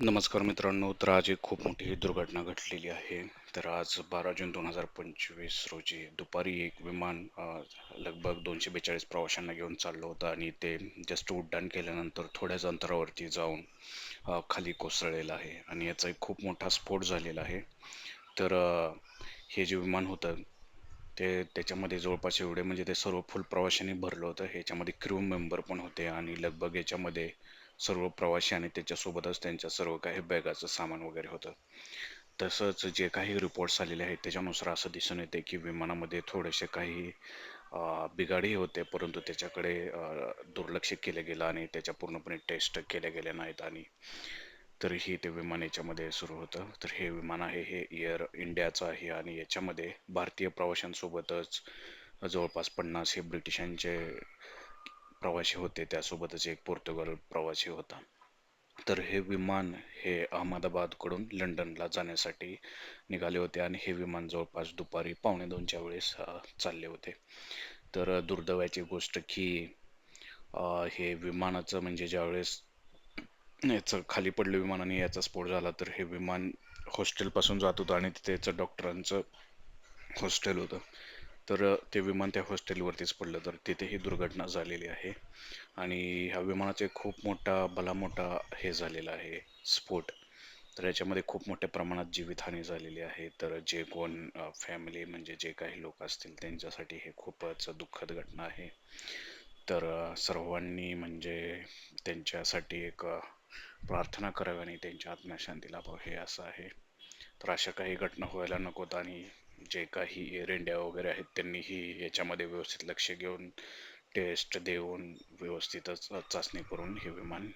नमस्कार मित्रांनो. तर आज एक खूप मोठी दुर्घटना घडलेली आहे. तर आज 12 जून 2025 रोजी दुपारी एक विमान लगभग 242 प्रवाशांना घेऊन चाललं होतं आणि ते जस्ट उड्डाण केल्यानंतर थोड्याच अंतरावरती जाऊन खाली कोसळलेलं आहे आणि याचा एक खूप मोठा स्फोट झालेला आहे. तर हे जे विमान होतं त्याच्यामध्ये जवळपास एवढे म्हणजे ते सर्व फुल प्रवाशांनी भरलं होतं. ह्याच्यामध्ये क्रू मेंबर पण होते आणि लगभग याच्यामध्ये सर्व प्रवासी आणि त्याच्यासोबतच त्यांच्या सर्व काही बॅगाचं सामान वगैरे होतं. तसंच जे काही रिपोर्ट्स आलेले आहेत त्याच्यानुसार असं दिसून येते की विमानामध्ये थोडेसे काही बिघाडी होते, परंतु त्याच्याकडे दुर्लक्ष केलं गेलं आणि त्याच्या पूर्णपणे टेस्ट केल्या गेल्या नाहीत आणि तरीही ते विमान याच्यामध्ये सुरू होतं. तर हे विमान आहे हे एअर इंडियाचं आहे आणि याच्यामध्ये भारतीय प्रवाशांसोबतच जवळपास 50 हे ब्रिटिशांचे प्रवासी होते. त्यासोबतच एक पोर्तुगाल प्रवासी होता. तर हे विमान हे अहमदाबादकडून लंडनला जाण्यासाठी निघाले होते आणि हे विमान जवळपास दुपारी 1:45च्या वेळेस चालले होते. तर दुर्दैवाची गोष्ट की हे विमानाचं म्हणजे ज्यावेळेस याचं खाली पडलं विमान आणि याचा स्फोट झाला, तर हे विमान हॉस्टेलपासून जात होतं आणि तिथेच डॉक्टरांचं हॉस्टेल होतं. तर ते विमान त्या हॉस्टेलवरतीच पडलं, तर तिथे ही दुर्घटना झालेली आहे आणि ह्या विमानाचा एक खूप मोठा भला मोठा हे झालेला आहे स्फोट. तर याच्यामध्ये खूप मोठ्या प्रमाणात जीवितहानी झालेली आहे. तर जे कोण फॅमिली म्हणजे जे काही लोक असतील त्यांच्यासाठी हे खूपच दुःखद घटना आहे. तर सर्वांनी म्हणजे त्यांच्यासाठी एक प्रार्थना करावी आणि त्यांच्या आत्मशांती लाभावी हे असं आहे. तर अशा काही घटना व्हायला नकोत आणि जे काही एअर इंडिया वगैरे आहेत त्यांनीही याच्यामध्ये व्यवस्थित लक्ष घेऊन टेस्ट देऊन व्यवस्थितच चाचणी करून हे विमान